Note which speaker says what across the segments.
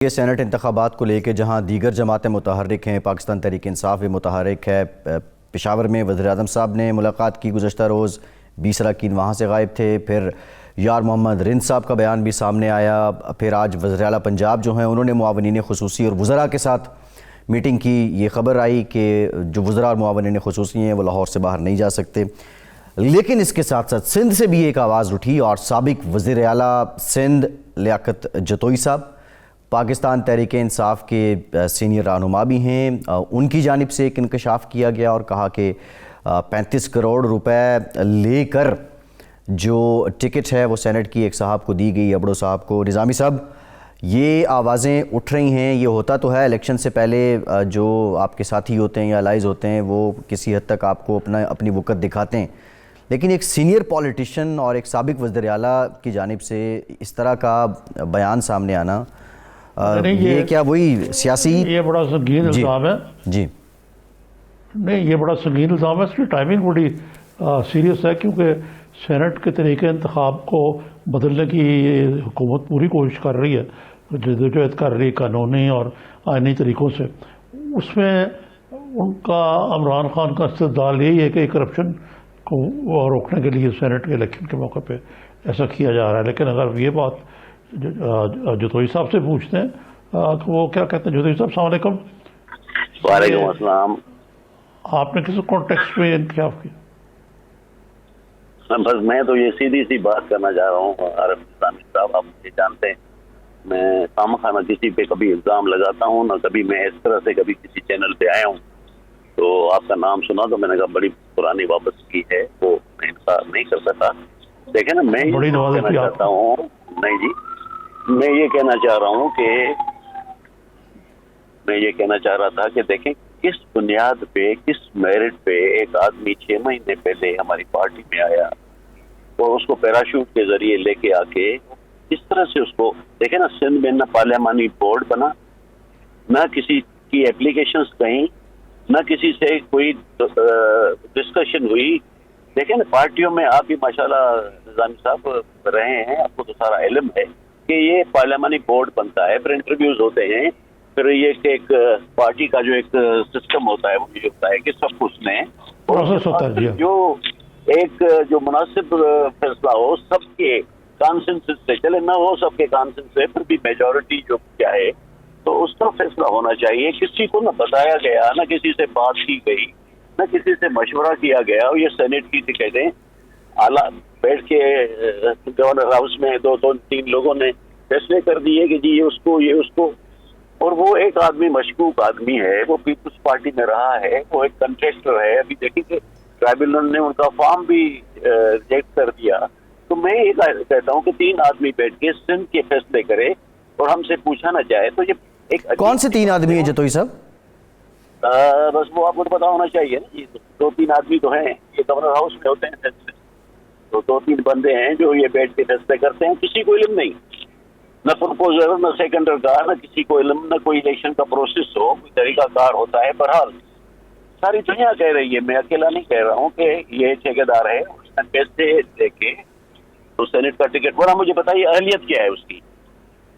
Speaker 1: یہ سینٹ انتخابات کو لے کے جہاں دیگر جماعتیں متحرک ہیں، پاکستان تحریک انصاف بھی متحرک ہے۔ پشاور میں وزیر اعظم صاحب نے ملاقات کی گزشتہ روز، 20 اراکین وہاں سے غائب تھے۔ پھر یار محمد رند صاحب کا بیان بھی سامنے آیا۔ پھر آج وزیر اعلیٰ پنجاب جو ہیں انہوں نے معاونین خصوصی اور وزراء کے ساتھ میٹنگ کی۔ یہ خبر آئی کہ جو وزراء اور معاونین خصوصی ہیں وہ لاہور سے باہر نہیں جا سکتے، لیکن اس کے ساتھ ساتھ سندھ سے بھی ایک آواز اٹھی اور سابق وزیر اعلیٰ سندھ لیاقت جتوئی صاحب پاکستان تحریک انصاف کے سینئر رہنما بھی ہیں، ان کی جانب سے ایک انکشاف کیا گیا اور کہا کہ 35 کروڑ روپے لے کر جو ٹکٹ ہے وہ سینٹ کی ایک صاحب کو دی گئی، ابڑو صاحب کو۔ نظامی صاحب، یہ آوازیں اٹھ رہی ہیں، یہ ہوتا تو ہے الیکشن سے پہلے جو آپ کے ساتھی ہوتے ہیں یا الائز ہوتے ہیں وہ کسی حد تک آپ کو اپنی وقت دکھاتے ہیں، لیکن ایک سینئر پولیٹیشن اور ایک سابق وزیر اعلیٰ کی جانب سے اس طرح کا بیان سامنے آنا، یہ کیا وہی سیاسی
Speaker 2: یہ بڑا سنگین الزام ہے؟
Speaker 1: جی
Speaker 2: نہیں، یہ بڑا سنگین الزام ہے، اس کی ٹائمنگ بڑی سیریس ہے، کیونکہ سینٹ کے طریقے انتخاب کو بدلنے کی حکومت پوری کوشش کر رہی ہے، جدوجہد کر رہی ہے قانونی اور آئینی طریقوں سے۔ اس میں ان کا عمران خان کا استدلال یہی ہے کہ کرپشن کو روکنے کے لیے سینٹ کے الیکشن کے موقع پہ ایسا کیا جا رہا ہے۔ لیکن اگر یہ بات جتوئی صاحب سے پوچھتے ہیں کہ وہ کیا کہتے ہیں۔ جتوئی صاحب السلام علیکم۔
Speaker 3: وعلیکم السلام۔
Speaker 2: آپ نے کس کانٹیکسٹ میں انکشاف کیا؟
Speaker 3: بس میں تو یہ سیدھی سی بات کرنا چاہ رہا ہوں، عرب نظامی صاحب آپ مجھے جانتے ہیں، میں خامخواہ نہ کسی پہ کبھی الزام لگاتا ہوں، نہ کبھی میں اس طرح سے کبھی کسی چینل پہ آیا ہوں تو آپ کا نام سنا تو میں نے کہا بڑی پرانی وابستگی ہے، وہ میں انکار نہیں کر سکتا۔ دیکھیں نا، میں یہ کہنا چاہتا ہوں، نہیں جی، میں یہ کہنا چاہ رہا ہوں کہ میں یہ کہنا چاہ رہا تھا کہ دیکھیں کس بنیاد پہ، کس میرٹ پہ ایک آدمی 6 مہینے پہلے ہماری پارٹی میں آیا اور اس کو پیراشوٹ کے ذریعے لے کے آ کے اس طرح سے اس کو دیکھیں نا، سندھ میں نہ پارلیمانی بورڈ بنا، نہ کسی کی اپلیکیشنز کہیں، نہ کسی سے کوئی ڈسکشن ہوئی۔ دیکھیں نا، پارٹیوں میں آپ بھی ماشاءاللہ نظامی صاحب رہے ہیں، آپ کو تو سارا علم ہے کہ یہ پارلیمانی بورڈ بنتا ہے، پھر انٹرویوز ہوتے ہیں، پھر یہ کہ ایک پارٹی کا جو ایک سسٹم ہوتا ہے وہ یہ ہوتا ہے کہ سب کچھ نے جو ایک جو مناسب فیصلہ ہو سب کے کانسنسس سے چلے، نہ ہو سب کے کانسنسس سے، پھر بھی میجورٹی جو کیا ہے تو اس کا فیصلہ ہونا چاہیے۔ کسی کو نہ بتایا گیا، نہ کسی سے بات کی گئی، نہ کسی سے مشورہ کیا گیا، اور یہ سینٹ کی ٹکٹیں اعلیٰ بیٹھ کے گورنر ہاؤس میں 2-3 لوگوں نے فیصلے کر دیے کہ جی یہ اس کو، اور وہ ایک آدمی مشکوک آدمی ہے، وہ پیپلز پارٹی میں رہا ہے، وہ ایک کنٹریکٹر ہے۔ ابھی دیکھیں کہ ٹرائبیونل نے ان کا فارم بھی ریجیکٹ کر دیا۔ تو میں یہ کہتا ہوں کہ 3 آدمی بیٹھ کے سندھ کے فیصلے کرے اور ہم سے پوچھا نہ جائے تو یہ ایک
Speaker 1: کون سے 3 آدمی ہیں جتوئی صاحب؟
Speaker 3: بس وہ آپ کو پتا ہونا چاہیے نا، 2-3 آدمی تو ہیں، یہ گورنر ہاؤس میں ہوتے ہیں فیصلے، تو 2-3 بندے ہیں جو یہ بیٹھ کے فیصلے کرتے ہیں۔ کسی کو علم نہیں، نہ پروپوزر، نہ سیکنڈر کا، نہ کسی کو علم، نہ کوئی الیکشن کا پروسیس ہو، کوئی طریقہ کار ہوتا ہے۔ بہرحال ساری دنیا کہہ رہی ہے، میں اکیلا نہیں کہہ رہا ہوں کہ یہ ٹھیکیدار ہے، اس نے پیسے دے کے تو سینٹ کا ٹکٹ، ورنہ مجھے بتائیے اہلیت کیا ہے اس کی،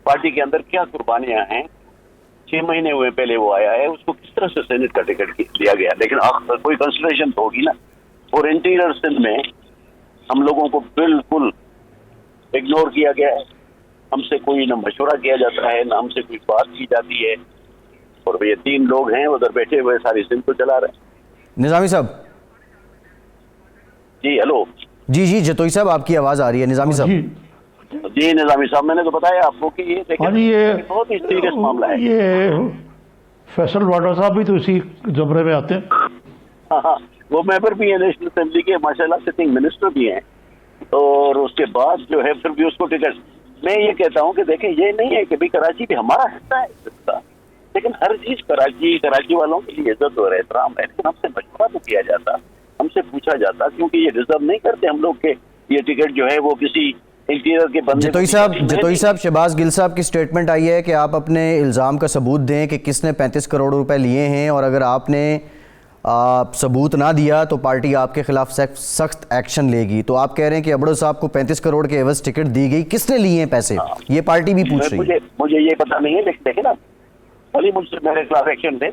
Speaker 3: پارٹی کے اندر کیا قربانیاں ہیں۔ 6 مہینے ہوئے پہلے وہ آیا ہے، اس کو کس طرح سے سینٹ کا ٹکٹ دیا گیا؟ لیکن کوئی کنسیڈریشن تو ہوگی نا۔ اور انٹیریئر سندھ میں ہم لوگوں کو بالکل اگنور کیا گیا ہے، ہم سے کوئی نہ مشورہ کیا جاتا ہے، نہ ہم سے کوئی بات کی جاتی ہے، اور یہ 3 لوگ ہیں ادھر بیٹھے ہوئے ساری سندھ کو چلا رہے ہیں۔
Speaker 1: نظامی صاحب
Speaker 3: جی ہلو،
Speaker 1: جی جتوئی صاحب آپ کی آواز آ رہی ہے۔ نظامی صاحب
Speaker 3: جی نظامی صاحب، میں نے تو بتایا آپ کو کہ یہ بہت ہی سیریس معاملہ ہے۔
Speaker 2: یہ فیصل واڈا صاحب بھی تو اسی زمرے میں آتے ہیں۔
Speaker 3: ہاں، وہ ممبر بھی ہیں نیشنل اسمبلی کے، ماشاءاللہ سٹنگ منسٹر بھی ہیں، اور اس کے بعد جو ہے پھر بھی اس کو ٹکٹ۔ میں یہ کہتا ہوں کہ دیکھیں یہ نہیں ہے کہ بھی کراچی بھی ہمارا حصہ ہے اس کا، لیکن ہر چیز کراچی والوں کے لیے عزت اور احترام ہے، لیکن ہم سے مشورہ تو کیا جاتا، ہم سے پوچھا جاتا، کیونکہ یہ ڈیزرو نہیں کرتے ہم لوگ کہ یہ ٹکٹ جو ہے وہ کسی انٹیریئر کے بندے۔
Speaker 1: جتوئی صاحب، شہباز گل صاحب کی سٹیٹمنٹ آئی ہے کہ آپ اپنے الزام کا ثبوت دیں کہ کس نے 35 کروڑ روپے لیے ہیں، اور اگر آپ نے ثبوت نہ دیا تو پارٹی آپ کے خلاف سخت ایکشن لے گی. تو آپ کہہ رہے ہیں کہ عبڑو صاحب کو 35 کروڑ کے عوض ٹکٹ دی گئی, کس نے لیے ہیں پیسے؟ یہ پارٹی بھی پوچھ رہی ہے.
Speaker 3: مجھے یہ پتا نہیں ہے, لیکن دیکھیں نا بھلی مجھ سے میرے خلاف ایکشن لے,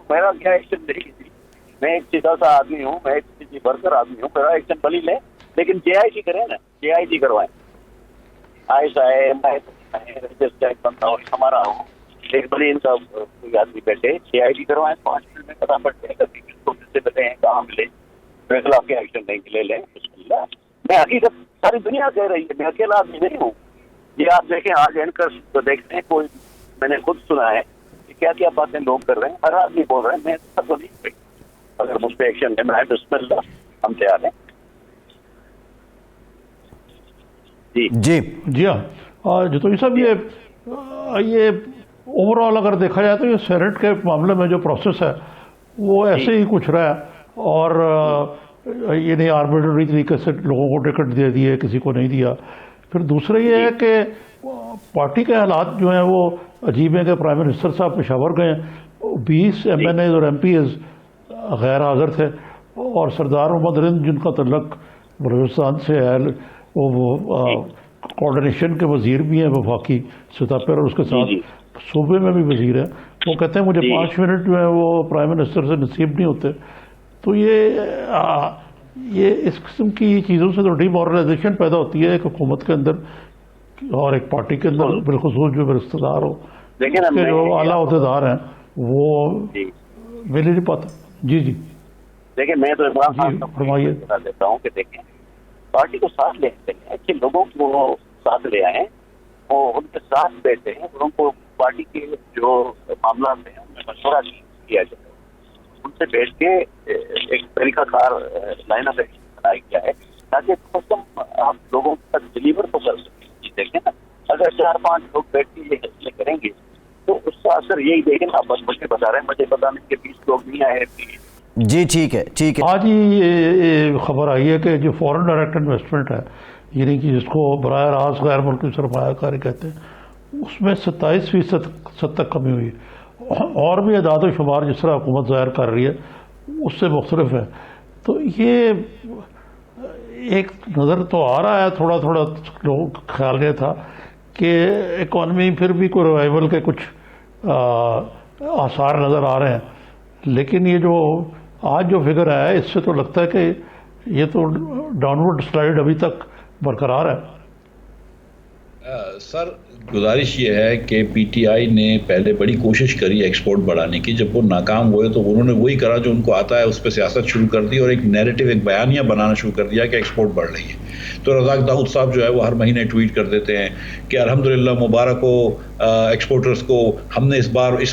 Speaker 3: میرا کیا ایکشن لے گی؟ میں ایک سیدھا سا آدمی ہوں, میں ایک ورکر آدمی ہوں, میرا ایکشن بھلی لے, لیکن JIG کریں نا, JIG کروائیں. بندہ ہو ہمارا ہو, ایک بھلی ان کا کوئی آدمی بیٹھے JIG کروائیں, 5 منٹ میں فٹافٹ سے بیٹھے ہیں کہاں ملے, میرے خلاف کے ایکشن لے لیں. میں حقیقت ساری دنیا کہہ رہی ہے, میں اکیلا آدمی نہیں ہوں. یہ آپ دیکھیں آج اینکر تو دیکھتے ہیں, کوئی میں نے خود سنا ہے کہ کیا کیا باتیں لوگ کر رہے ہیں, ہر آدمی بول رہے ہیں. میں سب کو نہیں, اگر مجھ پہ ایکشن لینا ہے بسم اللہ, ہم تیار ہیں.
Speaker 2: جی ہاں جتوئی صاحب, یہ اوور آل اگر دیکھا جائے تو یہ سینٹ کے معاملے میں جو پروسیس ہے وہ ایسے ہی کچھ رہا ہے, اور یہ نہیں آربیٹری طریقے سے لوگوں کو ٹکٹ دے دیے, کسی کو نہیں دیا. پھر دوسرا یہ ہے کہ پارٹی کے حالات جو ہیں وہ عجیب ہیں کہ پرائم منسٹر صاحب پشاور گئے, 20 MNAs اور MPs غیر حاضر تھے, اور سردار محمد رند جن کا تعلق بلوچستان سے ہے, وہ کوارڈینیشن کے وزیر بھی ہیں وفاقی سطح پر, اور اس کے ساتھ صوبے میں بھی وزیر ہیں. وہ کہتے ہیں مجھے 5 منٹ جو ہے وہ پرائم منسٹر سے نصیب نہیں ہوتے. تو یہ اس قسم کی چیزوں سے تو ڈی مورلائزیشن پیدا ہوتی ہے ایک حکومت کے اندر اور ایک پارٹی کے اندر, بالخصوص جو رشتہ دار ہو, کہ جو اعلیٰ عہدیدار ہیں وہ مل نہیں پاتا. جی
Speaker 3: دیکھیں, میں تو
Speaker 2: فرمائیے
Speaker 3: دیتا ہوں کہ دیکھیں پارٹی کو ساتھ لے آتے ہیں, اچھے لوگوں کو ساتھ لے آئے, وہ ان کے ساتھ بیٹھے ہیں, ان کو پارٹی کے جو معاملات ہیں ان میں مشورہ کیا جائے, ان سے بیٹھ کے ایک طریقہ کار لائن آف ایکشن بنایا گیا ہے تاکہ آپ لوگوں تک ڈلیور تو کر سکیں. دیکھیں نا, اگر 4-5 لوگ بیٹھ کے یہ فیصلے کریں گے تو اس کا اثر یہی دیکھیں نا, بس مجھے بتا رہے ہیں, مجھے پتا نہیں کہ 20 لوگ نہیں آئے.
Speaker 1: جی ٹھیک ہے.
Speaker 2: آج ہی یہ خبر آئی ہے کہ جو فورن ڈائریکٹ انویسٹمنٹ ہے, یعنی کہ جس کو براہ راست غیر ملکی سرمایہ کاری کہتے ہیں, اس میں 27% تک کمی ہوئی. اور بھی اعداد و شمار جس طرح حکومت ظاہر کر رہی ہے اس سے مختلف ہے. تو یہ ایک نظر تو آ رہا ہے, تھوڑا لوگ خیال یہ تھا کہ اکانومی پھر بھی کوئی ریوائول کے کچھ آثار نظر آ رہے ہیں, لیکن یہ جو آج جو فگر ہے اس سے تو لگتا ہے کہ یہ تو ڈاؤنورڈ سلائیڈ ابھی تک برقرار ہے.
Speaker 4: سر گزارش یہ ہے کہ PTI نے پہلے بڑی کوشش کری ایکسپورٹ بڑھانے کی, جب وہ ناکام ہوئے تو انہوں نے وہی کرا جو ان کو آتا ہے, اس پہ سیاست شروع کر دی اور ایک نیریٹو, ایک بیانیہ بنانا شروع کر دیا کہ ایکسپورٹ بڑھ رہی ہے. تو رزاق داؤد صاحب جو ہے وہ ہر مہینے ٹویٹ کر دیتے ہیں کہ الحمدللہ مبارک ہو ایکسپورٹرز کو, ہم نے اس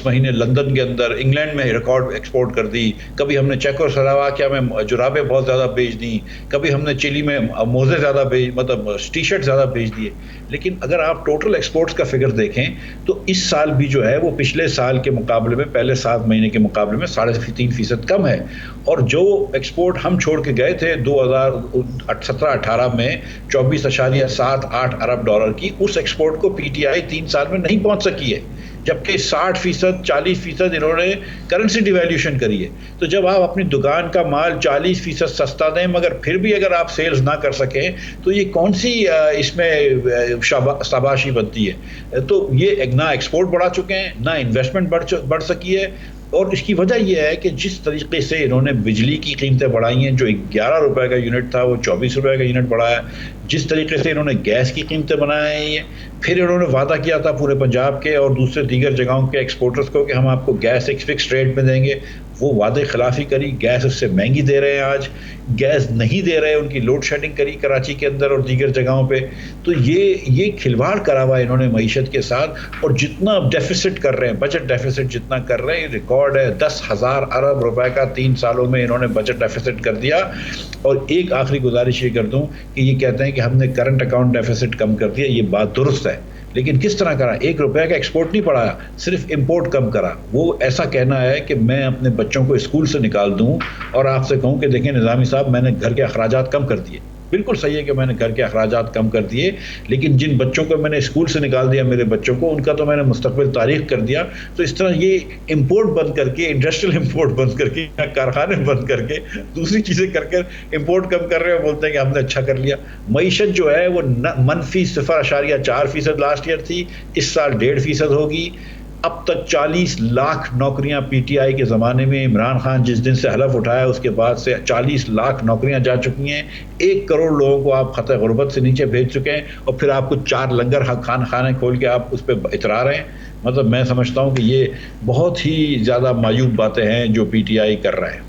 Speaker 4: مہینے لندن کے اندر انگلینڈ میں ریکارڈ ایکسپورٹ کر دی, کبھی ہم نے چیکوسلوواکیا میں جرابیں بہت زیادہ بھیج دیں, کبھی ہم نے چلی میں موزے زیادہ مطلب ٹی شرٹ زیادہ بھیج دیے. لیکن اگر آپ ٹوٹل ایکسپورٹس کا فگر دیکھیں تو اس سال بھی جو ہے وہ پچھلے سال کے مقابلے میں پہلے 7 مہینے کے مقابلے میں 3.5% کم ہے. اور جو ایکسپورٹ ہم چھوڑ کے گئے تھے 2017-18 میں 24.78 ارب ڈالر کی, اس ایکسپورٹ کو PTI 3 سال میں نہیں پہنچ سکی ہے, جبکہ 60%, 40% انہوں نے کرنسی ڈیویلیوشن کری ہے. تو جب آپ اپنی دکان کا مال 40% سستا دیں مگر پھر بھی اگر آپ سیلز نہ کر سکیں تو یہ کون سی اس میں شاباشی بنتی ہے. تو یہ نہ ایکسپورٹ بڑھا چکے ہیں, نہ انویسٹمنٹ بڑھ سکی ہے. اور اس کی وجہ یہ ہے کہ جس طریقے سے انہوں نے بجلی کی قیمتیں بڑھائی ہیں, جو 11 روپے کا یونٹ تھا وہ 24 روپے کا یونٹ بڑھایا, جس طریقے سے انہوں نے گیس کی قیمتیں بنائی ہیں, پھر انہوں نے وعدہ کیا تھا پورے پنجاب کے اور دوسرے دیگر جگہوں کے ایکسپورٹرز کو کہ ہم آپ کو گیس ایک فکس ریٹ میں دیں گے, وہ وعدے خلافی کری, گیس اس سے مہنگی دے رہے ہیں, آج گیس نہیں دے رہے, ان کی لوڈ شیڈنگ کری کراچی کے اندر اور دیگر جگہوں پہ. تو یہ کھلواڑ کرا ہوا ہے انہوں نے معیشت کے ساتھ, اور جتنا ڈیفیسٹ کر رہے ہیں, بجٹ ڈیفیسٹ جتنا کر رہے ہیں, ریکارڈ ہے 10,000 ارب روپے کا 3 سالوں میں انہوں نے بجٹ ڈیفیسٹ کر دیا. اور ایک آخری گزارش یہ کر دوں کہ یہ کہتے ہیں کہ ہم نے کرنٹ اکاؤنٹ ڈیفیسٹ کم کر دیا, یہ بات درست ہے, لیکن کس طرح کرا؟ 1 روپے کا ایکسپورٹ نہیں بڑھایا, صرف امپورٹ کم کرا. وہ ایسا کہنا ہے کہ میں اپنے بچوں کو اسکول سے نکال دوں اور آپ سے کہوں کہ دیکھیں نظامی صاحب میں نے گھر کے اخراجات کم کر دیے, بالکل صحیح ہے کہ میں نے گھر کے اخراجات کم کر دیے، لیکن جن بچوں کو میں نے اسکول سے نکال دیا، میرے بچوں کو، ان کا تو میں نے مستقبل تاریخ کر دیا. تو اس طرح یہ امپورٹ بند کر کے، انڈسٹریل امپورٹ بند کر کے، کارخانے بند کر کے، دوسری چیزیں کر امپورٹ کم کر رہے ہیں، بولتے ہیں کہ ہم نے اچھا کر لیا. معیشت جو ہے وہ منفی 0.4% لاسٹ ایئر تھی، اس سال 1.5% ہوگی. اب تک 40 لاکھ نوکریاں پی ٹی آئی کے زمانے میں، عمران خان جس دن سے حلف اٹھایا اس کے بعد سے 40 لاکھ نوکریاں جا چکی ہیں. 1 کروڑ لوگوں کو آپ خطۂ غربت سے نیچے بھیج چکے ہیں، اور پھر آپ کو 4 لنگر خانے کھول کے آپ اس پہ اترا رہے ہیں. مطلب میں سمجھتا ہوں کہ یہ بہت ہی زیادہ معیوب باتیں ہیں جو پی ٹی آئی کر رہا ہے.